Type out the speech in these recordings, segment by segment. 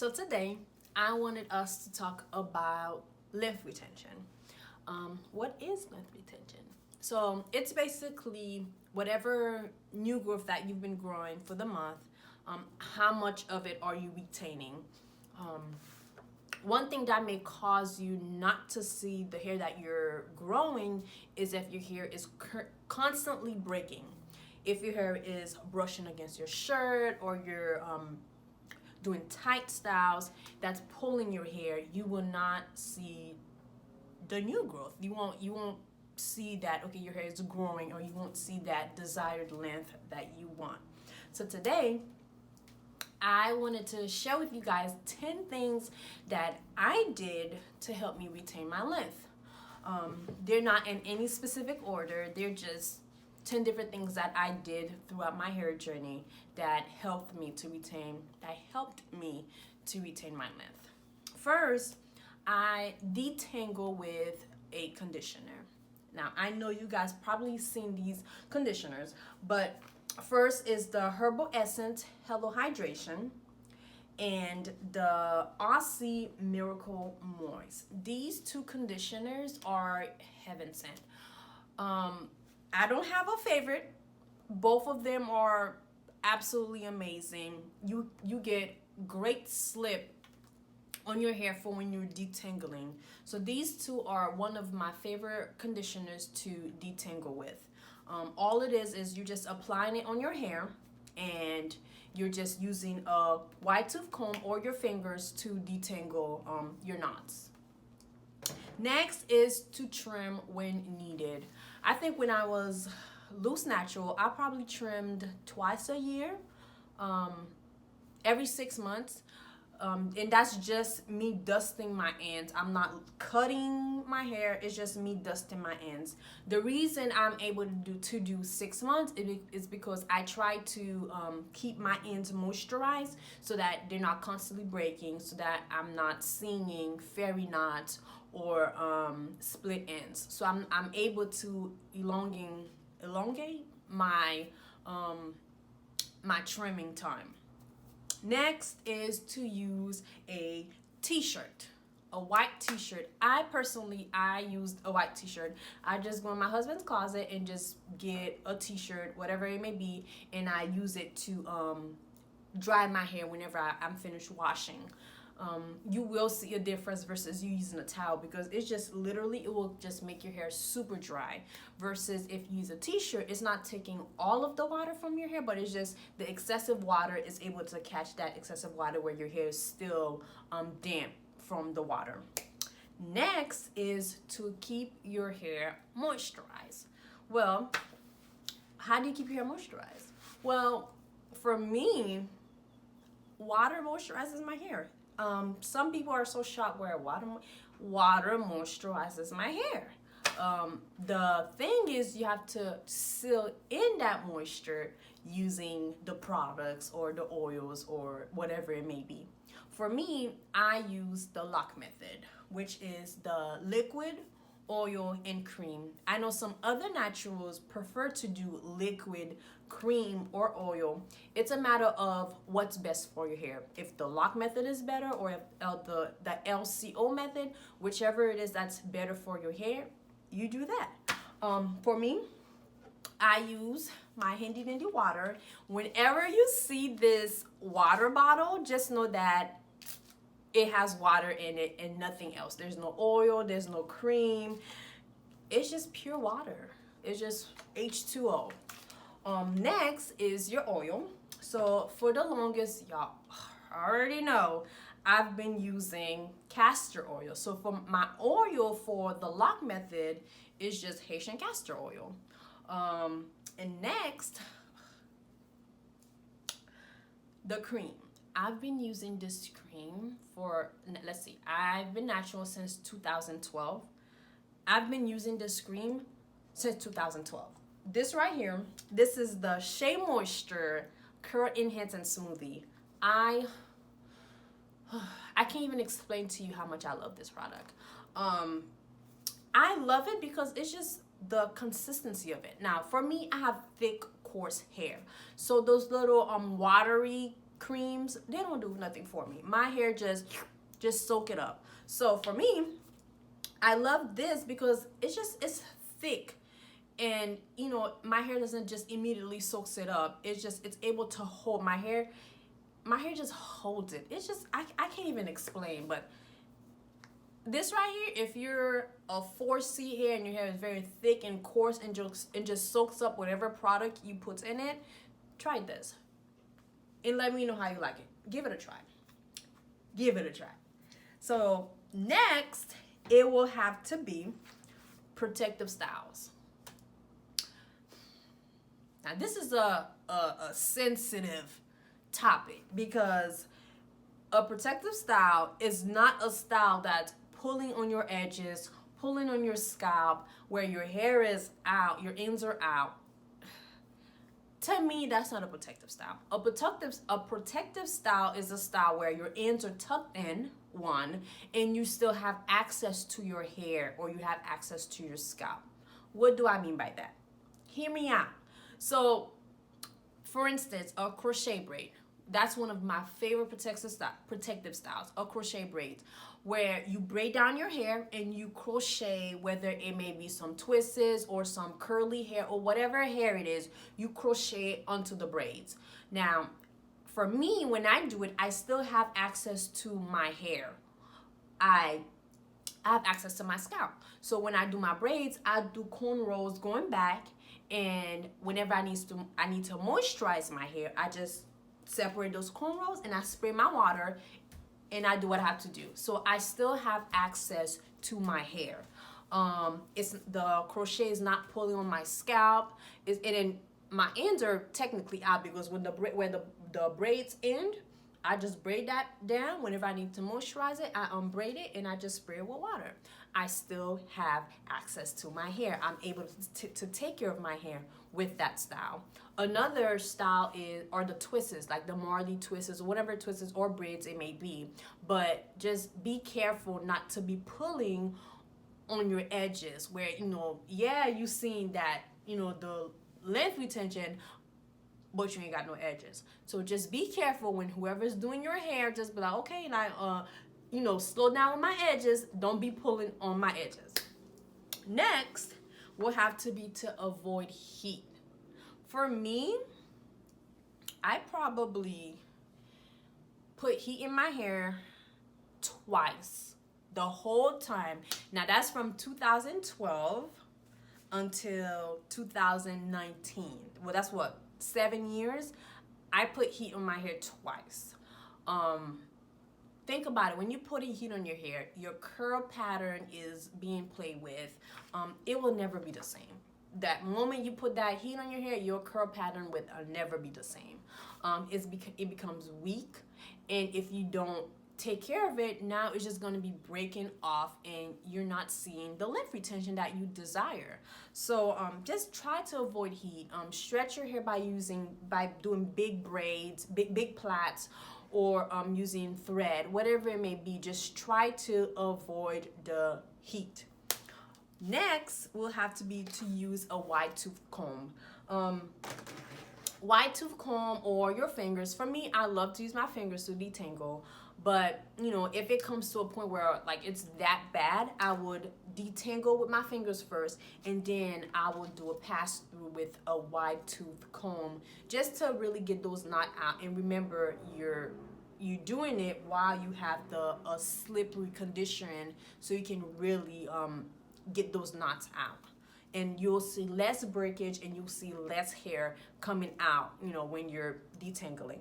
So today, I wanted us to talk about lymph retention. What is lymph retention? So it's basically whatever new growth that you've been growing for the month. How much of it are you retaining? Um, One thing that may cause you not to see the hair that you're growing is if your hair is constantly breaking. If your hair is brushing against your shirt or you're doing tight styles that's pulling your hair, you will not see the new growth. You won't see that okay your hair is growing, or you won't see that desired length that you want. So today I wanted to share with you guys 10 things that I did to help me retain my length. They're not in any specific order, they're just 10 different things that I did throughout my hair journey that helped me to retain my length. First, I detangle with a conditioner. Now, I know you guys probably seen these conditioners, but first is the Herbal Essence Hello Hydration and the Aussie Miracle Moist. These two conditioners are heaven sent. I don't have a favorite. Both of them are absolutely amazing. You get great slip on your hair for when you're detangling. So these two are one of my favorite conditioners to detangle with. All it is you're just applying it on your hair, and you're just using a wide tooth comb or your fingers to detangle your knots. Next is to trim when needed. I think when I was loose natural, I probably trimmed twice a year, every 6 months. And that's just me dusting my ends. I'm not cutting my hair. It's just me dusting my ends. The reason I'm able to do 6 months is because I try to keep my ends moisturized so that they're not constantly breaking, so that I'm not seeing fairy knots or split ends. So I'm able to elongate my my trimming time. Next is to use a t-shirt, a white t-shirt. I used a white t-shirt. I just go in my husband's closet and just get a t-shirt, whatever it may be, and I use it to dry my hair whenever I'm finished washing. You will see a difference versus you using a towel, because it's just literally, it will just make your hair super dry, versus if you use a t-shirt, it's not taking all of the water from your hair, but it's just the excessive water is able to catch that excessive water where your hair is still damp from the water. Next is to keep your hair moisturized. Well, how do you keep your hair moisturized? Well, for me, water moisturizes my hair. Some people are so shocked where water moisturizes my hair. The thing is, you have to seal in that moisture using the products or the oils or whatever it may be. For me, I use the lock method, which is the liquid, oil, and cream. I know some other naturals prefer to do liquid, cream, or oil. It's a matter of what's best for your hair. If the lock method is better, or if the LCO method, whichever it is that's better for your hair, you do that. For me, I use my handy dandy water. Whenever you see this water bottle, just know that it has water in it and nothing else. There's no oil, there's no cream. It's just pure water. It's just H2O. Next is your oil. So for the longest, y'all already know, I've been using castor oil. So for my oil for the lock method is just Haitian castor oil. And next, the cream. I've been using this cream for, let's see, I've been natural since 2012. I've been using this cream since 2012. This right here, this is the Shea Moisture Curl Enhancing Smoothie. I can't even explain to you how much I love this product. I love it because it's just the consistency of it. Now, for me, I have thick, coarse hair. So those little watery creams, they don't do nothing for me. My hair just soak it up. So for me, I love this because it's thick, and my hair doesn't just immediately soaks it up. It's able to hold my hair. My hair just holds it. It's just I can't even explain, but this right here, if you're a 4C hair and your hair is very thick and coarse and just soaks up whatever product you put in it, try this and let me know how you like it. Give it a try. Give it a try. So next, it will have to be protective styles. Now this is a sensitive topic because a protective style is not a style that's pulling on your edges, pulling on your scalp, where your hair is out, your ends are out. To me, that's not a protective style. A protective style is a style where your ends are tucked in, one, and you still have access to your hair or you have access to your scalp. What do I mean by that? Hear me out. So, for instance, a crochet braid. That's one of my favorite protective styles, a crochet braid, where you braid down your hair and you crochet, whether it may be some twists or some curly hair or whatever hair it is, you crochet onto the braids. Now, for me, when I do it, I still have access to my hair. I have access to my scalp. So when I do my braids, I do cornrows going back, and whenever I need to moisturize my hair, I just separate those cornrows and I spray my water and I do what I have to do. So I still have access to my hair. It's the crochet is not pulling on my scalp. My ends are technically out because when where the braids end, I just braid that down. Whenever I need to moisturize it, I unbraid it and I just spray it with water. I still have access to my hair. I'm able to take care of my hair with that style. Another style are the twists, like the Marley twists or whatever twists or braids it may be. But just be careful not to be pulling on your edges where, you seen that, the length retention, but you ain't got no edges. So just be careful when whoever's doing your hair, just be like, okay, now, slow down with my edges. Don't be pulling on my edges. Next will have to be to avoid heat. For me, I probably put heat in my hair twice the whole time. Now that's from 2012 until 2019. Well, that's what, 7 years. I put heat on my hair twice. Think about it. When you're putting heat on your hair, your curl pattern is being played with. It will never be the same. That moment you put that heat on your hair, your curl pattern will never be the same. It becomes weak, and if you don't take care of it, now it's just going to be breaking off and you're not seeing the length retention that you desire. So just try to avoid heat. Stretch your hair by doing big braids, big plaits, or using thread, whatever it may be. Just try to avoid the heat. Next will have to be to use a wide tooth comb. Wide tooth comb or your fingers. For me, I love to use my fingers to detangle. But, if it comes to a point where, it's that bad, I would detangle with my fingers first, and then I would do a pass-through with a wide tooth comb just to really get those knots out. And remember, you're doing it while you have a slippery condition, so you can really get those knots out. And you'll see less breakage and you'll see less hair coming out, when you're detangling.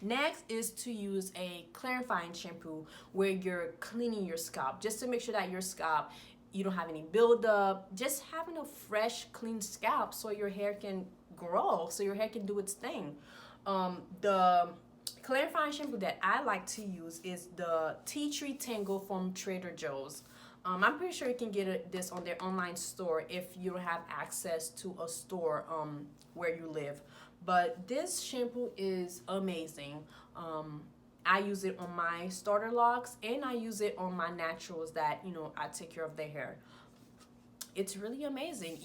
Next is to use a clarifying shampoo where you're cleaning your scalp, just to make sure that your scalp, you don't have any buildup. Just having a fresh, clean scalp so your hair can grow, so your hair can do its thing. The clarifying shampoo that I like to use is the Tea Tree Tingle from Trader Joe's. I'm pretty sure you can get this on their online store if you don't have access to a store where you live. But this shampoo is amazing. I use it on my starter locks and I use it on my naturals that, I take care of their hair. It's really amazing.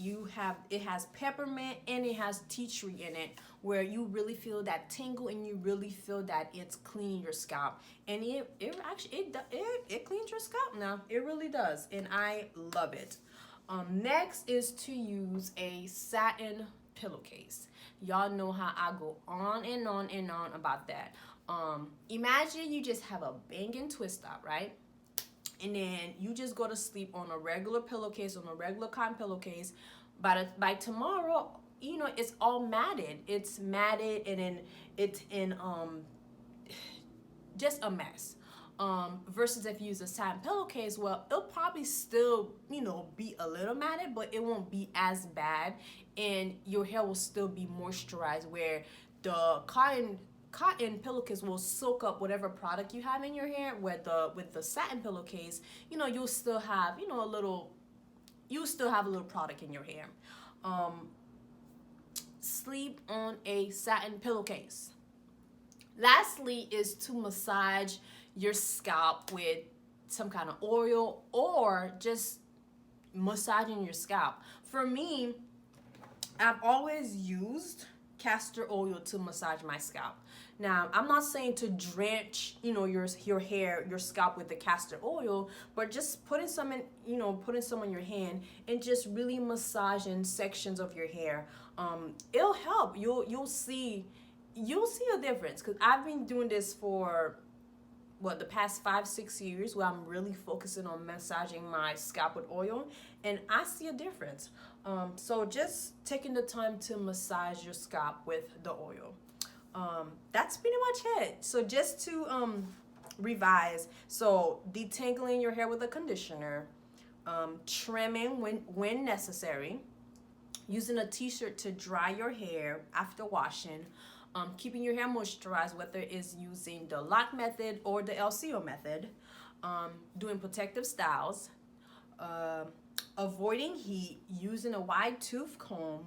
It has peppermint and it has tea tree in it, where you really feel that tingle and you really feel that it's cleaning your scalp. And it actually it cleans your scalp now. It really does, and I love it. Next is to use a satin pillowcase. Y'all know how I go on and on and on about that. Imagine you just have a banging twist up, right? And then you just go to sleep on a regular pillowcase, on a regular cotton pillowcase. By tomorrow, it's all matted. It's matted, and then it's in just a mess. Versus if you use a satin pillowcase, well, it'll probably still, be a little matted, but it won't be as bad, and your hair will still be moisturized. Where the cotton pillowcase will soak up whatever product you have in your hair. With the satin pillowcase, you'll still have, a little product in your hair. Sleep on a satin pillowcase. Lastly is to massage your scalp with some kind of oil, or just massaging your scalp. For me, I've always used castor oil to massage my scalp. Now, I'm not saying to drench, your hair, your scalp with the castor oil, but just putting some in your hand and just really massaging sections of your hair. It'll help. You'll see a difference, because I've been doing this for the past 5-6 years, where I'm really focusing on massaging my scalp with oil, and I see a difference. So just taking the time to massage your scalp with the oil. That's pretty much it. So just to revise, so detangling your hair with a conditioner, trimming when necessary, using a t-shirt to dry your hair after washing, keeping your hair moisturized, whether it's using the lock method or the LCO method, doing protective styles, avoiding heat, using a wide tooth comb,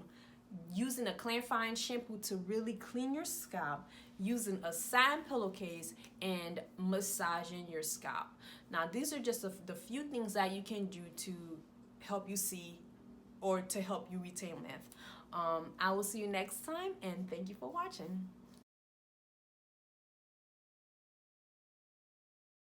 using a clarifying shampoo to really clean your scalp, using a satin pillowcase, and massaging your scalp. Now, these are just the few things that you can do to help you see, or to help you retain length. I will see you next time, and thank you for watching.